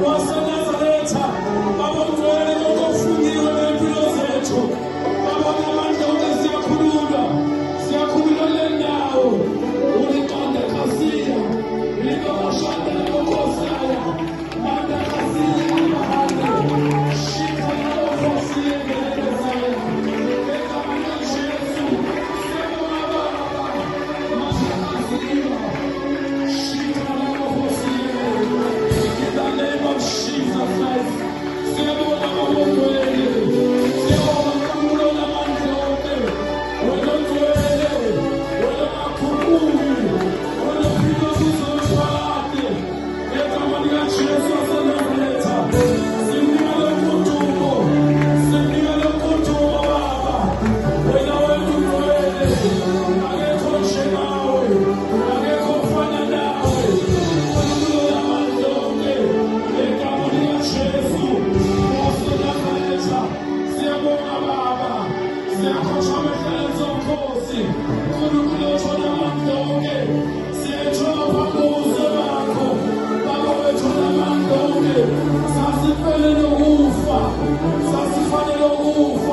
waseNazaretha, Baba ugcwele konke okufundiwe ngempilo zethu. Baba ngamadlozi siyakhulula le ndawo. Uliqonde khasiya, uliqoshanda lokosaya, manda khasiya mahande, shika lokosiye ngelezaya. Egama likaJesu, siyabonga Baba, manda khasiya, shika lokosiye. In the name of Jesus Christ, siyabonga Baba ugcwele, siyabonga kakhulu namandlozi, wena ugcwele, wena makhululi, wena phila kuzophakade. Egama likaJesu waseNazaretha, simnika lo mkhuthuko, simnika lo mkhuthuko Baba. Wena ugcwele, akekho njengawe, akekho ofana nawe. Unkulunkulu wamandlozi, egama likaJesu waseNazaretha, siyabonga Baba, siyakhosha amehlo zomkhosi. Unkulunkulu wethu namandlozi, siyejova kuze bakho. Baba wethu namandlozi, sasifanele ukufa, sasifanele ukufa.